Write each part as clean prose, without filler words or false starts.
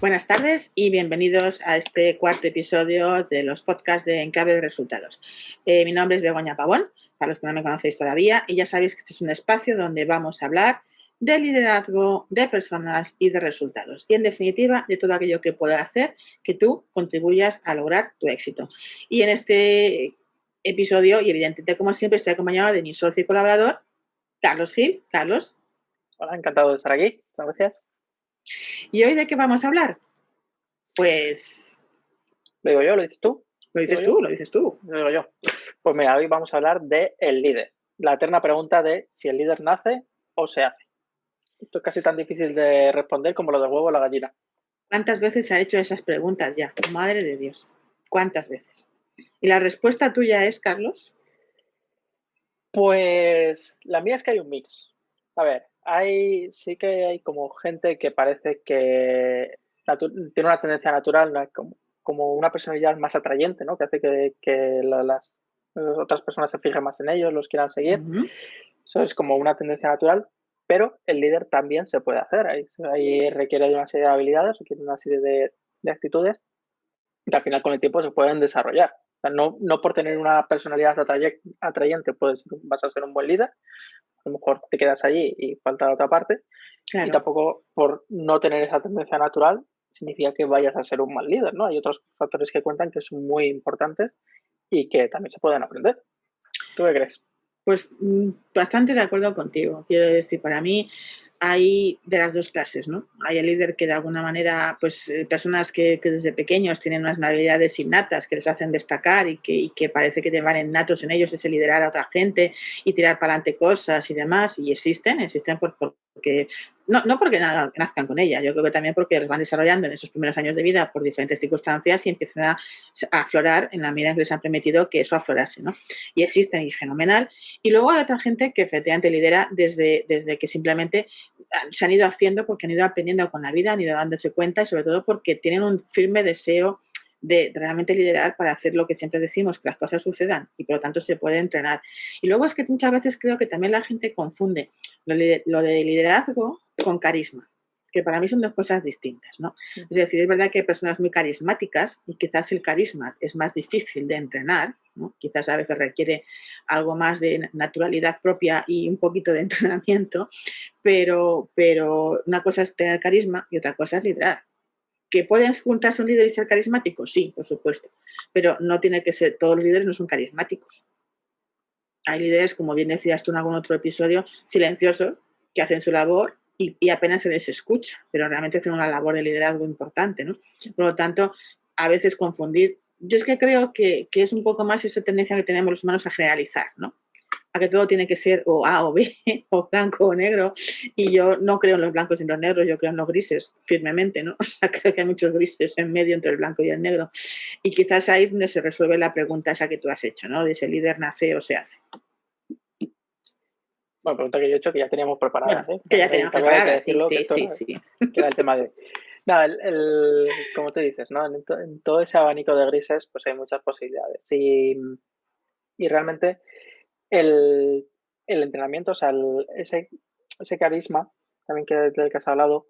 Buenas tardes y bienvenidos a este cuarto episodio de los podcasts de En Clave de Resultados. Mi nombre es Begoña Pavón, para los que no me conocéis todavía, y ya sabéis que este es un espacio donde vamos a hablar de liderazgo, de personas y de resultados. Y en definitiva, de todo aquello que pueda hacer que tú contribuyas a lograr tu éxito. Y en este episodio, y evidentemente como siempre, estoy acompañado de mi socio y colaborador, Carlos Gil. Carlos. Hola, encantado de estar aquí. Muchas gracias. ¿Y hoy de qué vamos a hablar? Pues... ¿Lo digo yo? ¿Lo dices tú? Lo dices tú, lo dices tú. Lo digo yo. Pues mira, hoy vamos a hablar de el líder. La eterna pregunta de si el líder nace o se hace. Esto es casi tan difícil de responder como lo del huevo o la gallina. ¿Cuántas veces se ha hecho esas preguntas ya? Madre de Dios. ¿Cuántas veces? ¿Y la respuesta tuya es, Carlos? Pues la mía es que hay un mix. A ver, sí que hay como gente que parece que tiene una tendencia natural, ¿no? Como una personalidad más atrayente, ¿no? Que hace que las otras personas se fijen más en ellos, los quieran seguir. Eso es como una tendencia natural, pero el líder también se puede hacer. Ahí requiere de una serie de habilidades, requiere de una serie de actitudes que al final con el tiempo se pueden desarrollar. O sea, no por tener una personalidad atrayente vas a ser un buen líder, a lo mejor te quedas allí y falta la otra parte, Claro. y tampoco por no tener esa tendencia natural significa que vayas a ser un mal líder, ¿no? Hay otros factores que cuentan que son muy importantes y que también se pueden aprender. ¿Tú qué crees? Pues bastante de acuerdo contigo. Quiero decir, para mí hay de las dos clases, ¿no? Hay el líder que de alguna manera, pues personas que desde pequeños tienen unas habilidades innatas que les hacen destacar y que parece que te van innatos en ellos, ese liderar a otra gente y tirar para adelante cosas y demás, y existen porque no porque nazcan con ella, yo creo que también porque los van desarrollando en esos primeros años de vida por diferentes circunstancias y empiezan a aflorar en la medida en que les han permitido que eso aflorase, ¿no? Y existen, y fenomenal. Y luego hay otra gente que efectivamente lidera desde que simplemente se han ido haciendo porque han ido aprendiendo con la vida, han ido dándose cuenta y sobre todo porque tienen un firme deseo de realmente liderar para hacer lo que siempre decimos, que las cosas sucedan y por lo tanto se puede entrenar. Y luego es que muchas veces creo que también la gente confunde lo de liderazgo con carisma, que para mí son dos cosas distintas, ¿no? Es decir, es verdad que hay personas muy carismáticas y quizás el carisma es más difícil de entrenar, ¿no? Quizás a veces requiere algo más de naturalidad propia y un poquito de entrenamiento, pero una cosa es tener carisma y otra cosa es liderar. ¿Que pueden juntarse un líder y ser carismático? Sí, por supuesto, pero no tiene que ser, todos los líderes no son carismáticos. Hay líderes, como bien decías tú en algún otro episodio, silenciosos, que hacen su labor y apenas se les escucha, pero realmente hacen una labor de liderazgo importante, ¿no? Por lo tanto, a veces confundir. Yo es que creo que es un poco más esa tendencia que tenemos los humanos a generalizar, ¿no? A que todo tiene que ser o A o B, o blanco o negro, y yo no creo en los blancos y en los negros, yo creo en los grises, firmemente, ¿no? O sea, creo que hay muchos grises en medio entre el blanco y el negro, y quizás ahí es donde se resuelve la pregunta esa que tú has hecho, ¿no? De si el líder nace o se hace. Bueno, pregunta que yo he hecho que ya teníamos preparadas, Bueno, ¿eh? que ya teníamos También hay que preparada, sí, decirlo que sí, esto sí, sí. que era el tema de... Nada, como tú dices, ¿no? En todo ese abanico de grises, pues hay muchas posibilidades. Y realmente el entrenamiento, o sea, ese carisma también del que has hablado,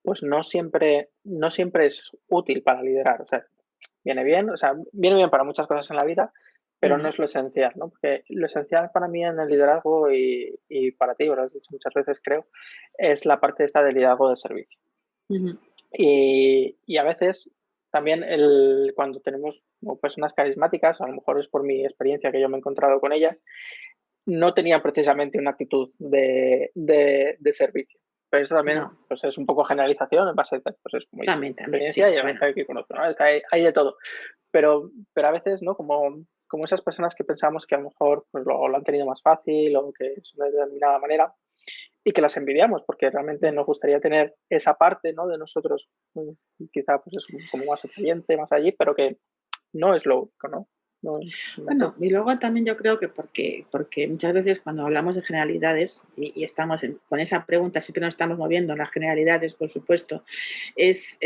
pues no siempre es útil para liderar. O sea, viene bien, o sea, viene bien para muchas cosas en la vida, pero no es lo esencial, ¿no? Porque lo esencial para mí en el liderazgo y para ti, lo has dicho muchas veces, creo, es la parte esta del liderazgo de servicio. Y a veces también cuando tenemos personas carismáticas, a lo mejor es por mi experiencia que yo me he encontrado con ellas, no tenían precisamente una actitud de servicio. Pero eso también pues es un poco generalización en base a pues es como También, experiencia sí, y bueno. que conozco, ¿no? Hay de todo. Pero a veces, ¿no? Como esas personas que pensamos que a lo mejor pues, lo han tenido más fácil o que son de determinada manera y que las envidiamos porque realmente nos gustaría tener esa parte, ¿no? De nosotros, quizá pues es como más atrayente, más allí, pero que no es lo único, ¿no? Bueno, y luego también yo creo que porque muchas veces cuando hablamos de generalidades y estamos con esa pregunta, sí que nos estamos moviendo en las generalidades, por supuesto, es,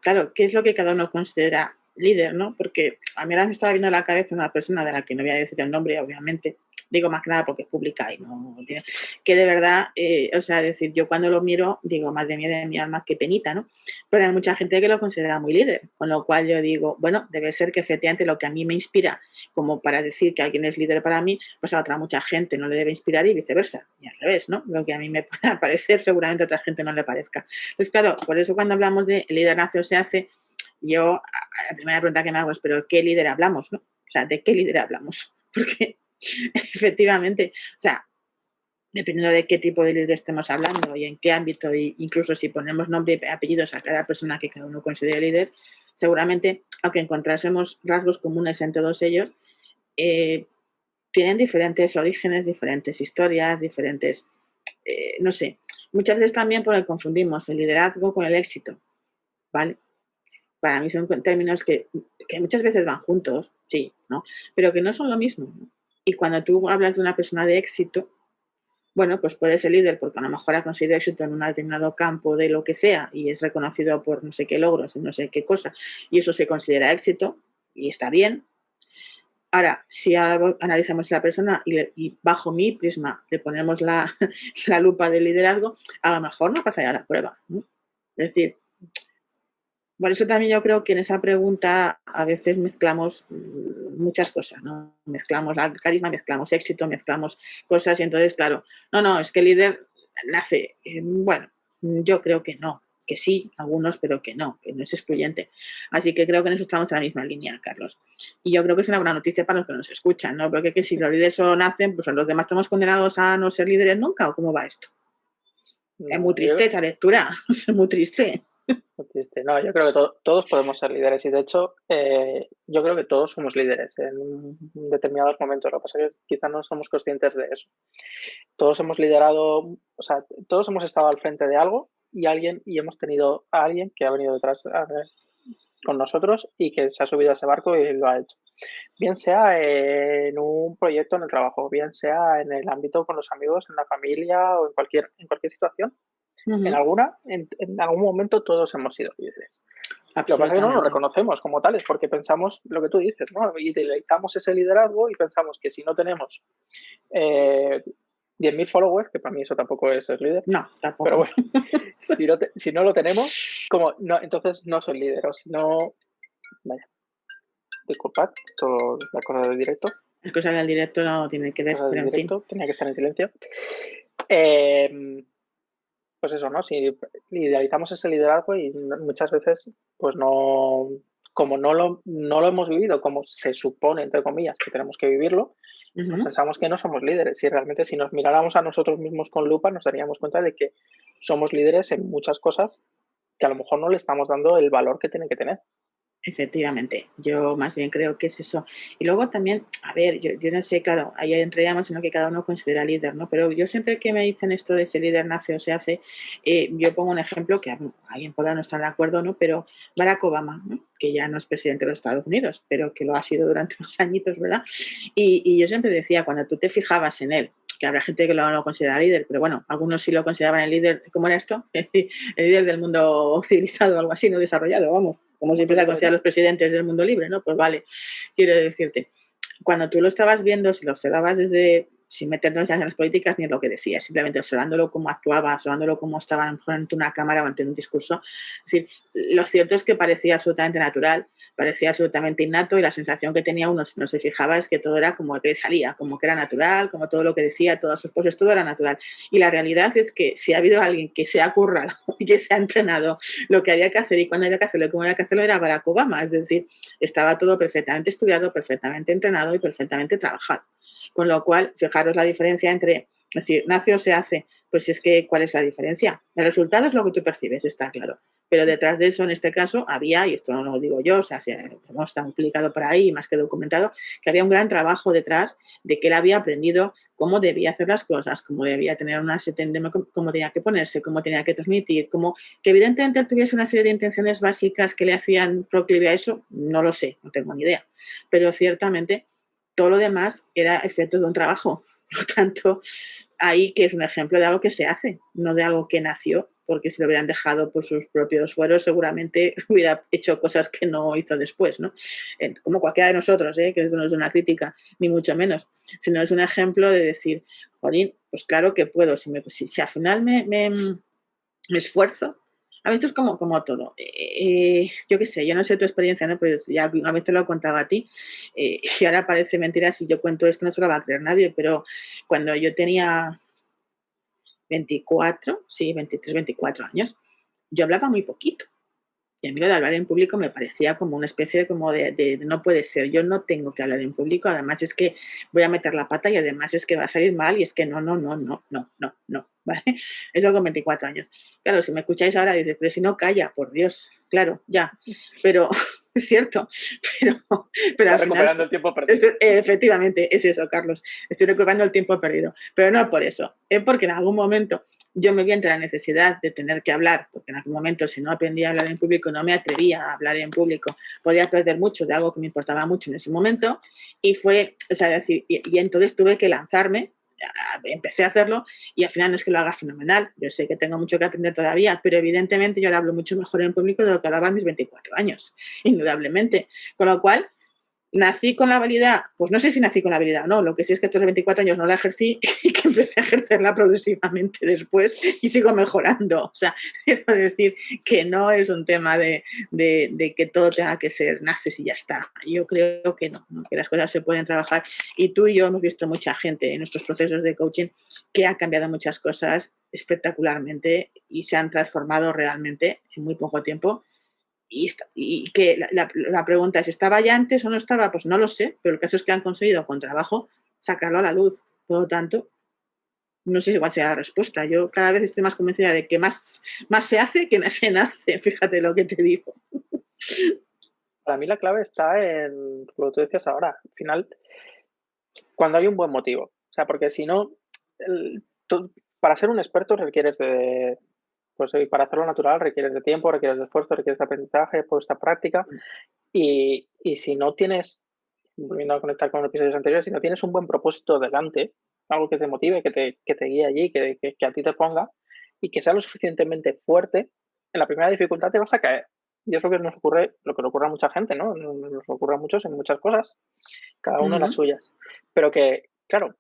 claro, ¿qué es lo que cada uno considera líder, no? Porque a mí ahora me estaba viendo a la cabeza una persona de la que no voy a decir el nombre, obviamente, digo más que nada porque es pública y no tiene, que de verdad, o sea, decir, yo cuando lo miro, digo, madre mía de mi alma, qué penita, ¿no? Pero hay mucha gente que lo considera muy líder, con lo cual yo digo, bueno, debe ser que efectivamente lo que a mí me inspira, como para decir que alguien es líder para mí, pues a otra mucha gente no le debe inspirar y viceversa, y al revés, ¿no? Lo que a mí me pueda parecer, seguramente a otra gente no le parezca. Entonces, claro, por eso cuando hablamos de líder nacio se hace, yo, la primera pregunta que me hago es, ¿pero qué líder hablamos, no? O sea, ¿de qué líder hablamos? Porque efectivamente, o sea, dependiendo de qué tipo de líder estemos hablando y en qué ámbito, e incluso si ponemos nombre y apellidos a cada persona que cada uno considere líder, seguramente, aunque encontrásemos rasgos comunes en todos ellos, tienen diferentes orígenes, diferentes historias, diferentes, no sé, muchas veces también porque confundimos el liderazgo con el éxito, ¿vale? Para mí son términos que muchas veces van juntos, sí, ¿no? Pero que no son lo mismo, ¿no? Y cuando tú hablas de una persona de éxito, bueno, pues puede ser líder porque a lo mejor ha conseguido éxito en un determinado campo de lo que sea y es reconocido por no sé qué logros y no sé qué cosa, y eso se considera éxito y está bien. Ahora, si analizamos a la persona y bajo mi prisma le ponemos la, la lupa del liderazgo, a lo mejor no pasaría la prueba, ¿no? Es decir, por eso también yo creo que en esa pregunta a veces mezclamos muchas cosas, ¿no? Mezclamos carisma, mezclamos éxito, mezclamos cosas y entonces, claro, no, es que el líder nace. Bueno, yo creo que no, que sí, algunos, pero que no es excluyente. Así que creo que en eso estamos en la misma línea, Carlos. Y yo creo que es una buena noticia para los que nos escuchan, ¿no? Porque que si los líderes solo nacen, pues los demás estamos condenados a no ser líderes nunca, ¿o cómo va esto? Es muy triste esa lectura, es muy triste. Muy triste. No, yo creo que todos podemos ser líderes y de hecho yo creo que todos somos líderes en determinados momentos. Lo que pasa es que quizás no somos conscientes de eso. Todos hemos liderado, o sea, todos hemos estado al frente de algo y hemos tenido a alguien que ha venido detrás con nosotros y que se ha subido a ese barco y lo ha hecho. Bien sea en un proyecto en el trabajo, bien sea en el ámbito con los amigos, en la familia o en cualquier situación. En algún momento todos hemos sido líderes. Lo que pasa es que no lo reconocemos como tales porque pensamos lo que tú dices, ¿no? Idealizamos ese liderazgo y pensamos que si no tenemos 10.000 followers, que para mí eso tampoco es ser líder. No, tampoco. Pero bueno, si no lo tenemos, entonces no soy líder. O si no, vaya, disculpad, esto es la cosa del directo. Las cosas del directo no tienen que ver, pero en fin. Tenía que estar en silencio. Pues eso, ¿no? Si idealizamos ese liderazgo y muchas veces, pues no, como no lo hemos vivido, como se supone, entre comillas, que tenemos que vivirlo, pues pensamos que no somos líderes. Y realmente si nos miráramos a nosotros mismos con lupa, nos daríamos cuenta de que somos líderes en muchas cosas que a lo mejor no le estamos dando el valor que tiene que tener. Efectivamente, yo más bien creo que es eso. Y luego también, a ver, yo no sé, claro, ahí entraríamos en lo que cada uno considera líder, ¿no? Pero yo siempre que me dicen esto de si el líder nace o se hace, yo pongo un ejemplo que alguien podrá no estar de acuerdo, ¿no? Pero Barack Obama, ¿no? Que ya no es presidente de los Estados Unidos, pero que lo ha sido durante unos añitos, ¿verdad? Y yo siempre decía, cuando tú te fijabas en él, que habrá gente que lo considera líder, pero bueno, algunos sí lo consideraban el líder, ¿cómo era esto? El líder del mundo civilizado o algo así, no desarrollado, vamos, como siempre se consideran los presidentes del mundo libre, ¿no? Pues vale, quiero decirte, cuando tú lo estabas viendo, si lo observabas desde, sin meternos ya en las políticas ni en lo que decía, simplemente observándolo cómo actuaba, observándolo cómo estaba a lo mejor ante una cámara o ante un discurso, es decir, lo cierto es que parecía absolutamente natural, parecía absolutamente innato y la sensación que tenía uno si no se fijaba es que todo era como que salía, como que era natural, como todo lo que decía, todas sus poses, todo era natural. Y la realidad es que si ha habido alguien que se ha currado y que se ha entrenado lo que había que hacer y cuándo había que hacerlo y cómo había que hacerlo era Barack Obama, es decir, estaba todo perfectamente estudiado, perfectamente entrenado y perfectamente trabajado. Con lo cual, fijaros la diferencia entre, es decir, nace o se hace, pues es que, ¿cuál es la diferencia? El resultado es lo que tú percibes, está claro. Pero detrás de eso, en este caso, había, y esto no lo digo yo, o sea, está publicado por ahí, más que documentado, que había un gran trabajo detrás de que él había aprendido cómo debía hacer las cosas, cómo debía tener una cómo tenía que ponerse, cómo tenía que transmitir, cómo que evidentemente él tuviese una serie de intenciones básicas que le hacían proclive a eso, no lo sé, no tengo ni idea. Pero ciertamente todo lo demás era efecto de un trabajo. Por lo tanto, ahí que es un ejemplo de algo que se hace, no de algo que nació porque si lo hubieran dejado por sus propios fueros, seguramente hubiera hecho cosas que no hizo después, ¿no? Como cualquiera de nosotros, que esto no es una crítica, ni mucho menos, sino es un ejemplo de decir, jolín, pues claro que puedo, si al final me esfuerzo. A mí esto es como todo. Yo qué sé, yo no sé tu experiencia, ¿no? Pero ya una vez te lo he contado a ti, y ahora parece mentira, si yo cuento esto no se lo va a creer nadie, pero cuando yo tenía 24, sí, 23, 24 años, yo hablaba muy poquito. Y a mí lo de hablar en público me parecía como una especie de no puede ser, yo no tengo que hablar en público, además es que voy a meter la pata y además es que va a salir mal y es que no, ¿vale? Eso con 24 años. Claro, si me escucháis ahora dices, pero si no calla, por Dios, claro, ya, pero es cierto, pero, pero Está al final, recuperando el tiempo perdido. efectivamente, es eso, Carlos, estoy recuperando el tiempo perdido, pero no por eso, es porque en algún momento yo me vi ante la necesidad de tener que hablar, porque en algún momento si no aprendía a hablar en público, no me atrevía a hablar en público, podía perder mucho de algo que me importaba mucho en ese momento, y fue, o sea, decir, y entonces tuve que lanzarme, empecé a hacerlo, y al final no es que lo haga fenomenal, yo sé que tengo mucho que aprender todavía, pero evidentemente yo ahora hablo mucho mejor en público de lo que hablaba a mis 24 años, indudablemente, con lo cual nací con la habilidad, pues no sé si nací con la habilidad, no, lo que sí es que estos 24 años no la ejercí y que empecé a ejercerla progresivamente después y sigo mejorando. O sea, quiero decir que no es un tema de que todo tenga que ser naces y ya está. Yo creo que no, que las cosas se pueden trabajar y tú y yo hemos visto mucha gente en nuestros procesos de coaching que ha cambiado muchas cosas espectacularmente y se han transformado realmente en muy poco tiempo y que la pregunta es, ¿estaba ya antes o no estaba? Pues no lo sé, pero el caso es que han conseguido con trabajo sacarlo a la luz. Por lo tanto, no sé cuál sea la respuesta. Yo cada vez estoy más convencida de que más se hace que más se nace. Fíjate lo que te digo. Para mí la clave está en lo que tú decías ahora. Al final, cuando hay un buen motivo. O sea, porque si no, para ser un experto requieres de, pues para hacerlo natural requieres de tiempo, requieres de esfuerzo, requieres de aprendizaje, puesta práctica. Y si no tienes, volviendo a conectar con los episodios anteriores, si no tienes un buen propósito delante, algo que te motive, que te guíe allí, que a ti te ponga y que sea lo suficientemente fuerte, en la primera dificultad te vas a caer. Y es lo que nos ocurre, lo que le ocurre a mucha gente, ¿no? Nos ocurre a muchos en muchas cosas, cada uno en las suyas. Pero que, claro,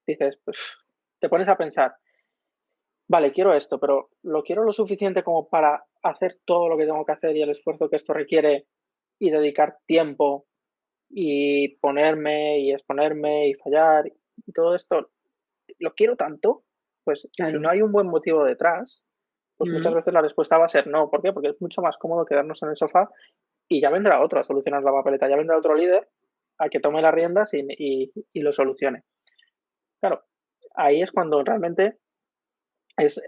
dices, pues, te pones a pensar, vale, quiero esto, pero lo quiero lo suficiente como para hacer todo lo que tengo que hacer y el esfuerzo que esto requiere y dedicar tiempo y ponerme y exponerme y fallar y todo esto, lo quiero tanto, pues si no Claro. hay un buen motivo detrás, pues muchas veces la respuesta va a ser no. ¿Por qué? Porque es mucho más cómodo quedarnos en el sofá y ya vendrá otro a solucionar la papeleta, ya vendrá otro líder a que tome las riendas y lo solucione. Claro, ahí es cuando realmente es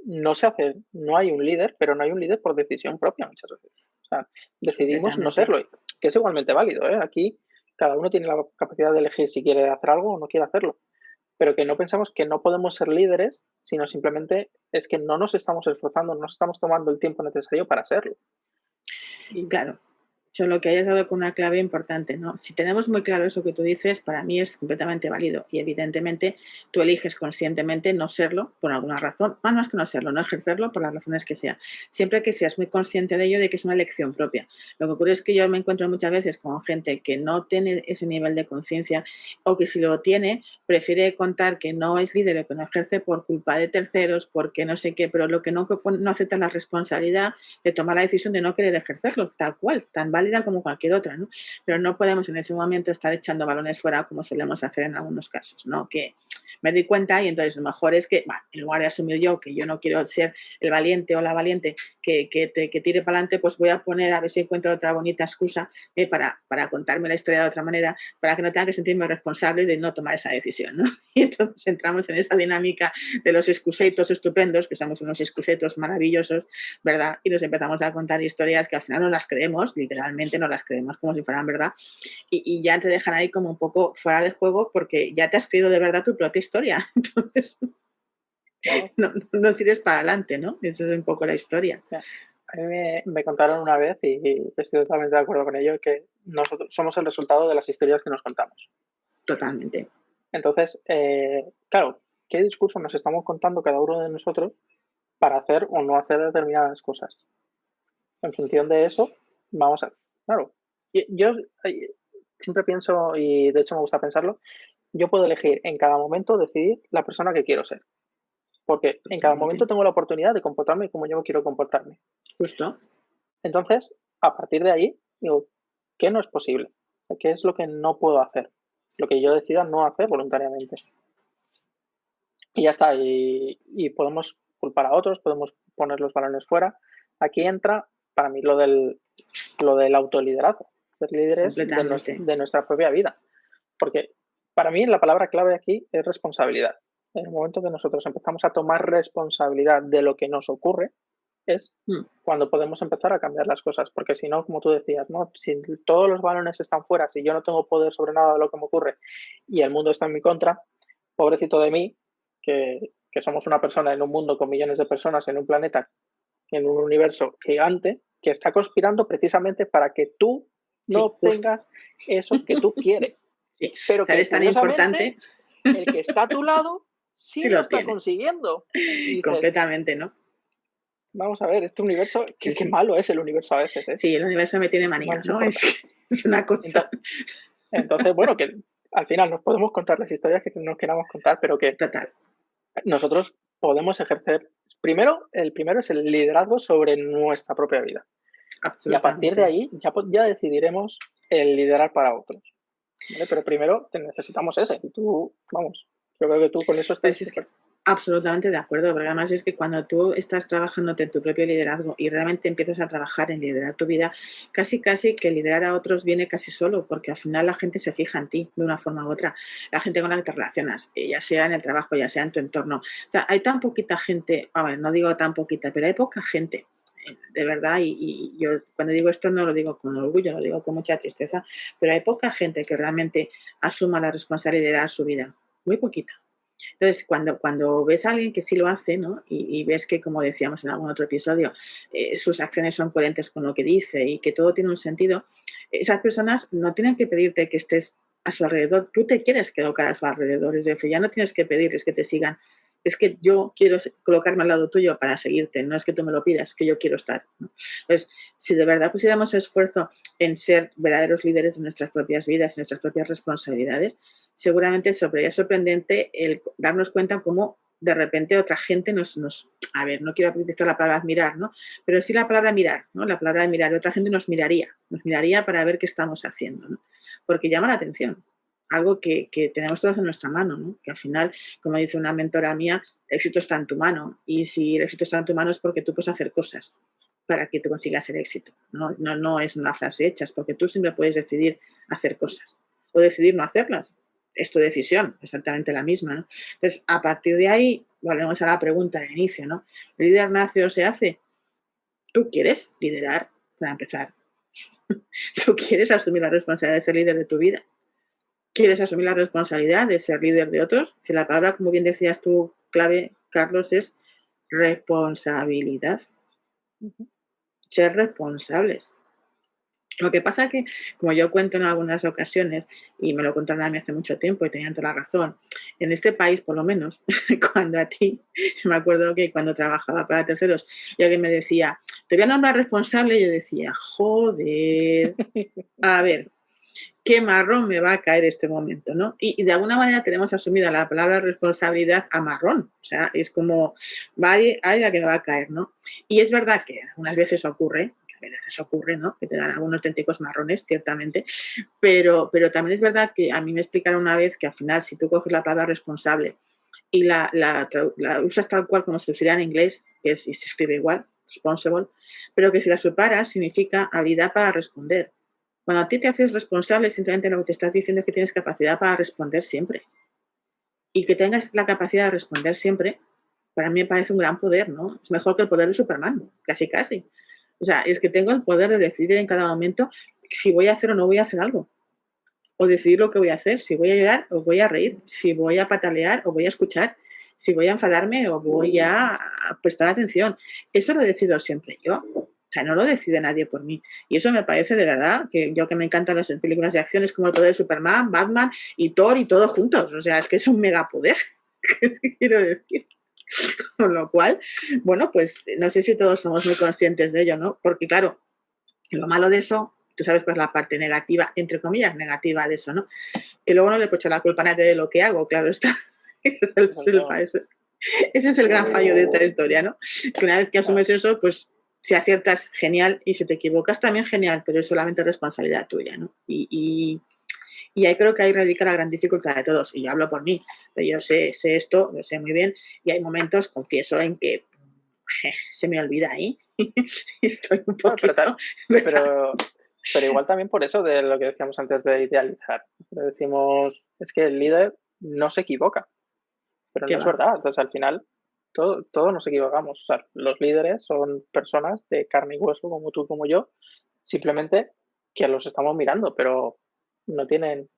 no se hace, no hay un líder, pero no hay un líder por decisión propia muchas veces. O sea, decidimos no Completamente. serlo, que es igualmente válido, ¿eh? Aquí cada uno tiene la capacidad de elegir si quiere hacer algo o no quiere hacerlo, pero que no pensamos que no podemos ser líderes, sino simplemente es que no nos estamos esforzando, no nos estamos tomando el tiempo necesario para serlo. Y Claro. Solo que hayas dado con una clave importante, ¿no? Si tenemos muy claro eso que tú dices, para mí es completamente válido y evidentemente tú eliges conscientemente no serlo por alguna razón, más que no serlo, no ejercerlo por las razones que sea. Siempre que seas muy consciente de ello, de que es una elección propia. Lo que ocurre es que yo me encuentro muchas veces con gente que no tiene ese nivel de conciencia o que si lo tiene, prefiere contar que no es líder o que no ejerce por culpa de terceros, porque no sé qué, pero lo que no acepta la responsabilidad de tomar la decisión de no querer ejercerlo, tal cual, tan válida como cualquier otra, ¿no? Pero no podemos en ese momento estar echando balones fuera como solemos hacer en algunos casos, ¿no? Que me doy cuenta y entonces lo mejor es que, bueno, en lugar de asumir yo que yo no quiero ser el valiente o la valiente que tire para adelante, pues voy a poner a ver si encuentro otra bonita excusa para contarme la historia de otra manera, para que no tenga que sentirme responsable de no tomar esa decisión, ¿no? Y entonces entramos en esa dinámica de los excusetos estupendos, que somos unos excusetos maravillosos, ¿verdad? Y nos empezamos a contar historias que al final no las creemos, literalmente no las creemos como si fueran verdad, y ya te dejan ahí como un poco fuera de juego porque ya te has creído de verdad tu propia historia. Entonces, claro, no sirves para adelante, ¿no? Esa es un poco la historia. a mí me contaron una vez y estoy totalmente de acuerdo con ello que nosotros somos el resultado de las historias que nos contamos. Totalmente. Entonces, claro, ¿qué discurso nos estamos contando cada uno de nosotros para hacer o no hacer determinadas cosas. En función de eso, vamos a... Claro, yo siempre pienso, y de hecho me gusta pensarlo, yo puedo elegir en cada momento decidir la persona que quiero ser. Porque en cada momento Totalmente. tengo la oportunidad de comportarme como yo quiero comportarme. Justo. Entonces, a partir de ahí, digo, ¿qué no es posible? ¿Qué es lo que no puedo hacer? Lo que yo decida no hacer voluntariamente. Y ya está. Y podemos culpar a otros, podemos poner los balones fuera. Aquí entra, para mí, lo del autoliderazgo. Ser líderes Completamente. de nuestra propia vida. Porque para mí la palabra clave aquí es responsabilidad. En el momento que nosotros empezamos a tomar responsabilidad de lo que nos ocurre, es Mm. cuando podemos empezar a cambiar las cosas. Porque si no, como tú decías, ¿no? Si todos los balones están fuera, si yo no tengo poder sobre nada de lo que me ocurre y el mundo está en mi contra, pobrecito de mí, que somos una persona en un mundo con millones de personas, en un planeta, en un universo gigante, que está conspirando precisamente para que tú no Sí, justo. obtengas eso que tú quieres. Sí. O Pero sea, que eres tan importante. curiosamente, el que está a tu lado sí Sí lo lo está tiene. consiguiendo. Y dices, Completamente, ¿no? vamos a ver, este universo, Sí, qué sí. malo es el universo a veces, ¿eh? Sí, el universo me tiene Qué mal manía, se ¿no? porta. Es una cosa Entonces, bueno, que al final nos podemos contar las historias que nos queramos contar, pero que total. nosotros podemos ejercer. Primero, el primero es el liderazgo sobre nuestra propia vida. Y a partir de Absolutamente. ahí ya decidiremos el liderar para otros. ¿Vale? Pero primero necesitamos ese. Y tú, vamos, yo creo que tú con eso estás Pues es que súper. absolutamente de acuerdo, porque además es que cuando tú estás trabajándote en tu propio liderazgo y realmente empiezas a trabajar en liderar tu vida, casi casi que liderar a otros viene casi solo, porque al final la gente se fija en ti de una forma u otra, la gente con la que te relacionas, ya sea en el trabajo, ya sea en tu entorno. O sea, hay tan poquita gente, a ver, no digo tan poquita, pero hay poca gente de verdad, y yo cuando digo esto no lo digo con orgullo, lo digo con mucha tristeza, pero hay poca gente que realmente asuma la responsabilidad de su vida, muy poquita. Entonces, cuando ves a alguien que sí lo hace, ¿no? Y ves que, como decíamos en algún otro episodio, sus acciones son coherentes con lo que dice y que todo tiene un sentido, esas personas no tienen que pedirte que estés a su alrededor, tú te quieres colocar a su alrededor, es decir, ya no tienes que pedirles que te sigan, es que yo quiero colocarme al lado tuyo para seguirte, no es que tú me lo pidas, es que yo quiero estar, ¿no? Entonces, si de verdad pusiéramos esfuerzo en ser verdaderos líderes de nuestras propias vidas, en nuestras propias responsabilidades, seguramente sería sorprendente el darnos cuenta cómo de repente otra gente a ver, no quiero utilizar la palabra admirar, ¿no? Pero sí la palabra mirar, ¿no? La palabra de mirar, otra gente nos miraría para ver qué estamos haciendo, ¿no? Porque llama la atención, algo que tenemos todos en nuestra mano, ¿no? Que al final, como dice una mentora mía, el éxito está en tu mano, y si el éxito está en tu mano es porque tú puedes hacer cosas para que te consigas el éxito, no es una frase hecha, es porque tú siempre puedes decidir hacer cosas o decidir no hacerlas, es tu decisión, exactamente la misma, ¿no? Entonces, a partir de ahí, volvemos a la pregunta de inicio, ¿no? ¿El líder nace o se hace? ¿Tú quieres liderar, para empezar? ¿Tú quieres asumir la responsabilidad de ser líder de tu vida? ¿Quieres asumir la responsabilidad de ser líder de otros? Si la palabra, como bien decías tú, clave, Carlos, es responsabilidad. Ser responsables. Lo que pasa que, como yo cuento en algunas ocasiones, y me lo contaron a mí hace mucho tiempo y tenían toda la razón, en este país, por lo menos, cuando a ti, me acuerdo que cuando trabajaba para terceros y alguien me decía, te voy a nombrar responsable, yo decía, joder, a ver, qué marrón me va a caer este momento, ¿no? Y de alguna manera tenemos asumida la palabra responsabilidad a marrón, o sea, es como, vaya, hay la que me va a caer, ¿no? Y es verdad que algunas veces ocurre, ¿no? Que te dan algunos auténticos marrones, ciertamente, pero también es verdad que a mí me explicaron una vez que al final, si tú coges la palabra responsable y la usas tal cual como se usaría en inglés, y se escribe igual, responsible, pero que si la separas significa habilidad para responder. Cuando a ti te haces responsable, simplemente lo que te estás diciendo es que tienes capacidad para responder siempre. Y que tengas la capacidad de responder siempre, para mí me parece un gran poder, ¿no? Es mejor que el poder de Superman, casi casi. O sea, es que tengo el poder de decidir en cada momento si voy a hacer o no voy a hacer algo. O decidir lo que voy a hacer, si voy a llorar o voy a reír, si voy a patalear o voy a escuchar, si voy a enfadarme o voy a prestar atención. Eso lo decido siempre yo. O sea, no lo decide nadie por mí. Y eso me parece de verdad, que yo que me encantan las películas de acción, es como el poder de Superman, Batman y Thor y todos juntos. O sea, es que es un megapoder. ¿Qué quiero decir? Con lo cual, bueno, pues no sé si todos somos muy conscientes de ello, ¿no? Porque claro, lo malo de eso, tú sabes cuál es la parte negativa, entre comillas, negativa de eso, ¿no? Que luego no le puedo echar la culpa a nadie de lo que hago, claro está. Ese es Es el tema. ese es el gran fallo de esta historia, ¿no? Que una vez que Claro. asumes eso, pues si aciertas, genial, y si te equivocas también, genial, pero es solamente responsabilidad tuya, ¿no? Y ahí creo que ahí radica la gran dificultad de todos. Y yo hablo por mí, pero yo sé esto, lo sé muy bien, y hay momentos, confieso, en que se me olvida ahí. Estoy un Bueno, poquito, ¿verdad? pero, pero igual también por eso de lo que decíamos antes de idealizar. Decimos, es que el líder no se equivoca, pero ¿Qué no es va? verdad. Entonces, al final, todos nos equivocamos. O sea, los líderes son personas de carne y hueso, como tú, como yo, simplemente que los estamos mirando, pero no tienen,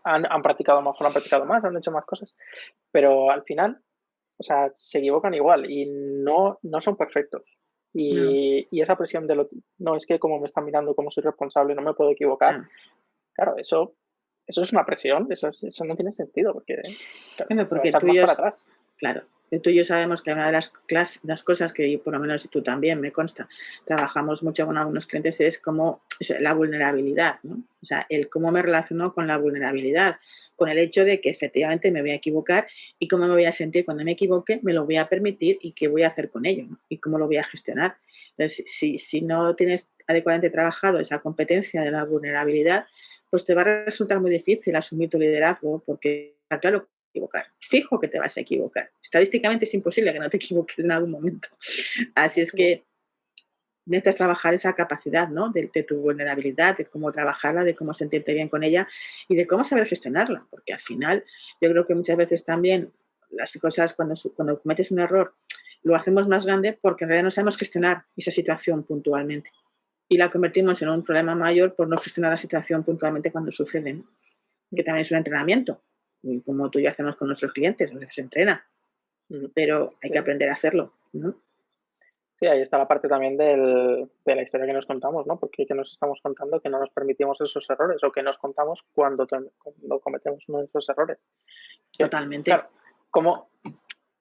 han practicado mejor, han practicado más, han hecho más cosas, pero al final, o sea, se equivocan igual y no son perfectos. No, Y esa presión de no, es que como me están mirando como soy responsable, no me puedo equivocar, no. claro, eso es una presión, eso no tiene sentido, porque claro, Bueno, te va a porque echar tú y más yo, para atrás. claro, tú y yo sabemos que una de las cosas que por lo menos tú también me consta, trabajamos mucho con algunos clientes es como la vulnerabilidad, ¿no? O sea, el cómo me relaciono con la vulnerabilidad, con el hecho de que efectivamente me voy a equivocar y cómo me voy a sentir cuando me equivoque, me lo voy a permitir y qué voy a hacer con ello, ¿no? Y cómo lo voy a gestionar. Entonces, si no tienes adecuadamente trabajado esa competencia de la vulnerabilidad, pues te va a resultar muy difícil asumir tu liderazgo porque, claro, equivocar. Fijo que te vas a equivocar. Estadísticamente es imposible que no te equivoques en algún momento. Así es que necesitas trabajar esa capacidad, ¿no? De tu vulnerabilidad, de cómo trabajarla, de cómo sentirte bien con ella y de cómo saber gestionarla. Porque al final, yo creo que muchas veces también las cosas, cuando cometes un error, lo hacemos más grande porque en realidad no sabemos gestionar esa situación puntualmente. Y la convertimos en un problema mayor por no gestionar la situación puntualmente cuando sucede, ¿no? Que también es un entrenamiento, y como tú y yo hacemos con nuestros clientes, o sea, se entrena, pero hay Sí. que aprender a hacerlo, ¿no? Sí, ahí está la parte también de la historia que nos contamos, ¿no? Porque que nos estamos contando que no nos permitimos esos errores o que nos contamos cuando cometemos uno de esos errores. Que, Totalmente. claro, ¿cómo,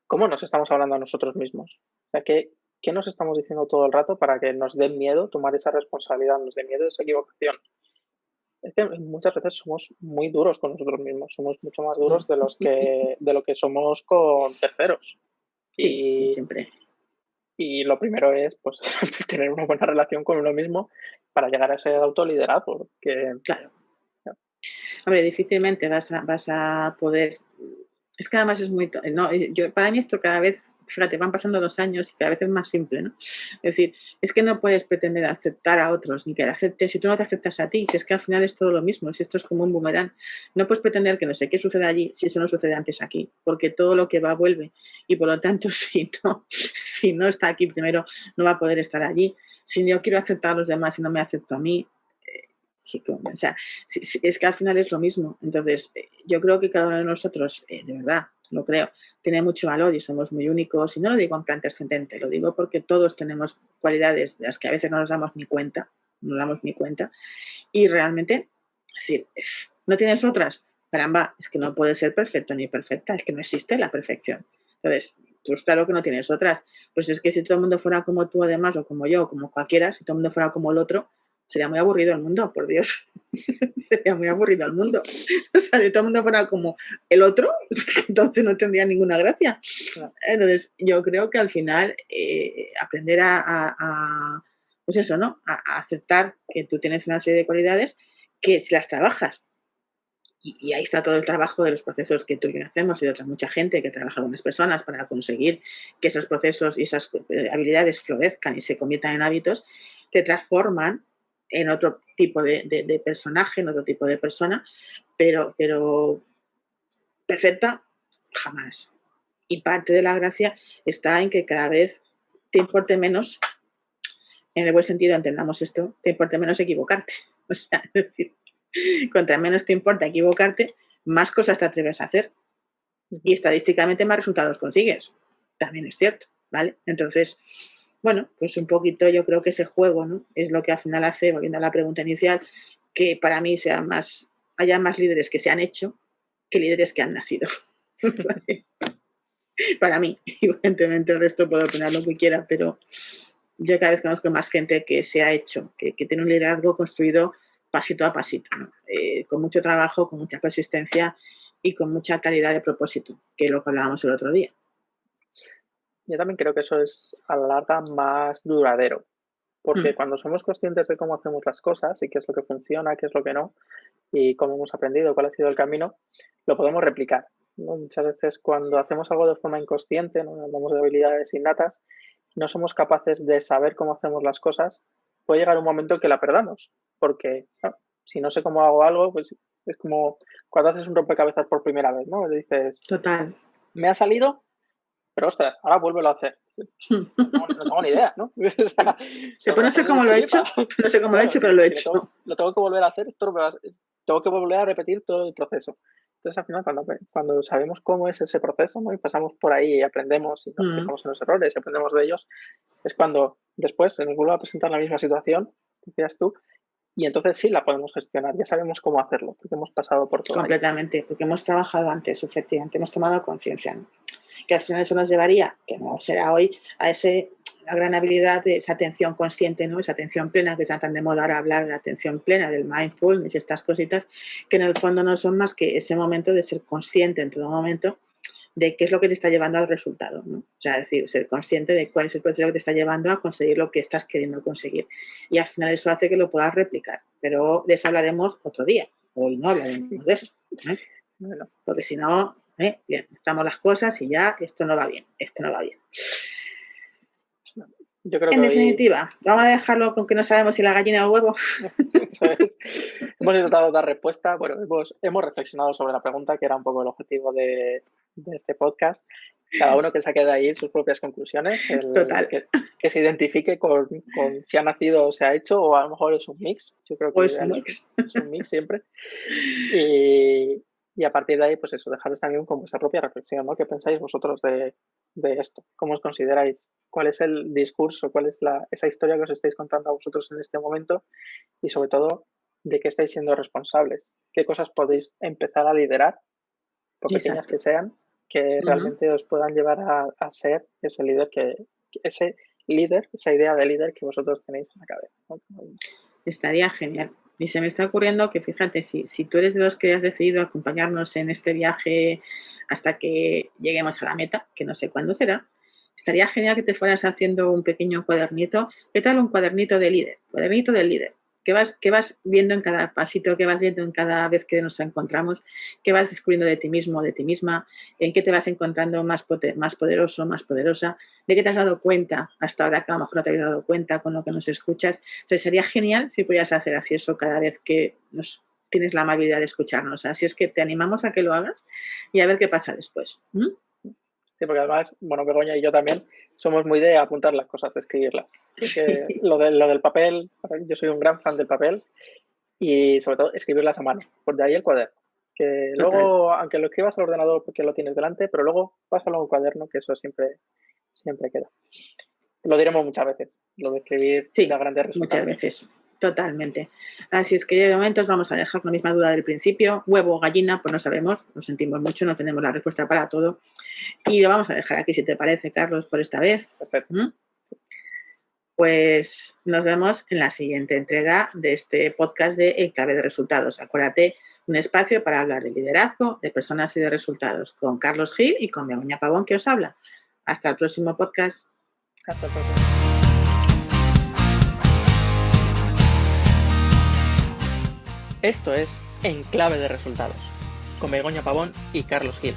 ¿cómo nos estamos hablando a nosotros mismos? O sea, ¿qué nos estamos diciendo todo el rato para que nos dé miedo tomar esa responsabilidad, nos dé miedo esa equivocación? Es que muchas veces somos muy duros con nosotros mismos, somos mucho más duros de lo que somos con terceros. Sí, sí, Y, siempre. y lo primero es pues, tener una buena relación con uno mismo para llegar a ese autoliderazgo. Que, Claro. Hombre, difícilmente vas a poder. Es que además es muy. No, para mí esto cada vez, fíjate, van pasando los años y cada vez es más simple, ¿no? Es decir, es que no puedes pretender aceptar a otros, ni que aceptes, si tú no te aceptas a ti, si es que al final es todo lo mismo, si esto es como un boomerang, no puedes pretender que no sé qué sucede allí si eso no sucede antes aquí, porque todo lo que va vuelve y por lo tanto si no está aquí primero no va a poder estar allí. Si yo quiero aceptar a los demás y no me acepto a mí, o sea, es que al final es lo mismo. Entonces, yo creo que cada uno de nosotros, de verdad, lo creo, tiene mucho valor y somos muy únicos. Y no lo digo en plan trascendente, lo digo porque todos tenemos cualidades de las que a veces no nos damos ni cuenta, no nos damos ni cuenta. Y realmente, es decir, ¿no tienes otras? Caramba, es que no puede ser perfecto ni perfecta, es que no existe la perfección. Entonces, pues claro que no tienes otras. Pues es que si todo el mundo fuera como tú, además, o como yo, o como cualquiera, si todo el mundo fuera como el otro, sería muy aburrido el mundo, por Dios. Sería muy aburrido el mundo. O sea, si todo el mundo fuera como el otro, entonces no tendría ninguna gracia. no, Entonces, yo creo que al final aprender pues eso, ¿no? A aceptar que tú tienes una serie de cualidades que si las trabajas, y ahí está todo el trabajo de los procesos que tú y yo hacemos y de otra mucha gente que trabaja con las personas para conseguir que esos procesos y esas habilidades florezcan y se conviertan en hábitos, te transforman en otro tipo de personaje, en otro tipo de persona, pero perfecta, jamás. Y parte de la gracia está en que cada vez te importe menos, en el buen sentido entendamos esto, te importe menos equivocarte. O sea, es decir, contra menos te importa equivocarte, más cosas te atreves a hacer y estadísticamente más resultados consigues. También es cierto, ¿vale? Entonces, bueno, pues un poquito yo creo que ese juego, ¿no? Es lo que al final hace, volviendo a la pregunta inicial, que para mí haya más líderes que se han hecho que líderes que han nacido. ¿Vale? Para mí, evidentemente el resto puede opinar lo que quiera, pero yo cada vez conozco más gente que se ha hecho, que tiene un liderazgo construido pasito a pasito, ¿no? Con mucho trabajo, con mucha persistencia y con mucha claridad de propósito, que es lo que hablábamos el otro día. Yo también creo que eso es a la larga más duradero, porque cuando somos conscientes de cómo hacemos las cosas y qué es lo que funciona, qué es lo que no, y cómo hemos aprendido, cuál ha sido el camino, lo podemos replicar, ¿no? Muchas veces cuando hacemos algo de forma inconsciente, ¿no? Hablamos de habilidades innatas, no somos capaces de saber cómo hacemos las cosas, puede llegar un momento en que la perdamos, porque si no sé cómo hago algo, pues es como cuando haces un rompecabezas por primera vez, ¿no? Le dices, total, me ha salido, pero ostras, ahora vuélvelo a hacer. No tengo ni idea, ¿no? O sea, pues no sé cómo lo he hecho, no sé cómo lo he hecho, pero lo he hecho. Lo tengo que volver a hacer, tengo que volver a repetir todo el proceso. Entonces, al final, cuando sabemos cómo es ese proceso, ¿no? Y pasamos por ahí y aprendemos y nos fijamos en los errores y aprendemos de ellos, es cuando después se nos vuelve a presentar la misma situación, decías tú, y entonces sí la podemos gestionar, ya sabemos cómo hacerlo, porque hemos pasado por todo. Completamente, ahí. Porque hemos trabajado antes, efectivamente, hemos tomado conciencia, ¿no? Que al final eso nos llevaría, que no será hoy, a la gran habilidad de esa atención consciente, ¿no? Esa atención plena, que está tan de moda ahora hablar de la atención plena, del mindfulness y estas cositas, que en el fondo no son más que ese momento de ser consciente en todo momento de qué es lo que te está llevando al resultado, ¿no? O sea, es decir, ser consciente de cuál es el proceso que te está llevando a conseguir lo que estás queriendo conseguir. Y al final eso hace que lo puedas replicar. Pero de eso hablaremos otro día. Hoy no hablaremos de eso, ¿eh? Bueno, porque si no, bien, estamos las cosas y ya esto no va bien, Yo creo en que definitiva, vamos a dejarlo con que no sabemos si la gallina o el huevo. Eso es. Hemos intentado dar respuesta, bueno, hemos reflexionado sobre la pregunta, que era un poco el objetivo de este podcast. Cada uno que saque de ahí sus propias conclusiones, Total. Que se identifique con si ha nacido o se ha hecho, o a lo mejor es un mix. Yo creo que es un mix siempre. Y a partir de ahí, pues eso, dejaros también con vuestra propia reflexión, ¿no? ¿Qué pensáis vosotros de esto? ¿Cómo os consideráis? ¿Cuál es el discurso? ¿Cuál es esa historia que os estáis contando a vosotros en este momento? Y sobre todo, ¿de qué estáis siendo responsables? ¿Qué cosas podéis empezar a liderar, por pequeñas que sean, que realmente os puedan llevar a ser ese líder esa idea de líder que vosotros tenéis en la cabeza, ¿no? Estaría genial. Y se me está ocurriendo que, fíjate, si tú eres de los que has decidido acompañarnos en este viaje hasta que lleguemos a la meta, que no sé cuándo será, estaría genial que te fueras haciendo un pequeño cuadernito. ¿Qué tal un cuadernito de líder? Cuadernito del líder. ¿Qué vas viendo en cada pasito? ¿Qué vas viendo en cada vez que nos encontramos? ¿Qué vas descubriendo de ti mismo, de ti misma? ¿En qué te vas encontrando más poderoso, más poderosa? ¿De qué te has dado cuenta hasta ahora que a lo mejor no te habías dado cuenta con lo que nos escuchas? Entonces sería genial si pudieras hacer así eso cada vez que tienes la amabilidad de escucharnos. Así es que te animamos a que lo hagas y a ver qué pasa después. Sí, porque además, bueno, Begoña y yo también somos muy de apuntar las cosas, de escribirlas. Que lo del papel, yo soy un gran fan del papel y sobre todo escribirlas a mano, por de ahí el cuaderno. Que luego, aunque lo escribas al ordenador porque lo tienes delante, pero luego pásalo a un cuaderno, que eso siempre queda. Lo diremos muchas veces, lo de escribir sí, da grandes resultados. Muchas veces. Totalmente. Así es que de momento os vamos a dejar con la misma duda del principio. Huevo o gallina, pues no sabemos, lo sentimos mucho, no tenemos la respuesta para todo. Y lo vamos a dejar aquí, si te parece, Carlos, por esta vez. Perfecto. Pues nos vemos en la siguiente entrega de este podcast de En Clave de Resultados. Acuérdate, un espacio para hablar de liderazgo, de personas y de resultados, con Carlos Gil y con Begoña Pavón, que os habla. Hasta el próximo podcast. Hasta el próximo. Esto es En Clave de Resultados, con Begoña Pavón y Carlos Gil.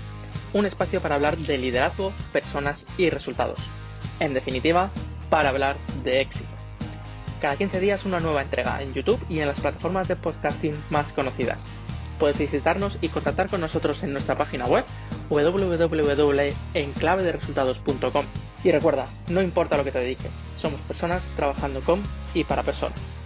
Un espacio para hablar de liderazgo, personas y resultados. En definitiva, para hablar de éxito. Cada 15 días una nueva entrega en YouTube y en las plataformas de podcasting más conocidas. Puedes visitarnos y contactar con nosotros en nuestra página web www.enclavederesultados.com. Y recuerda, no importa lo que te dediques, somos personas trabajando con y para personas.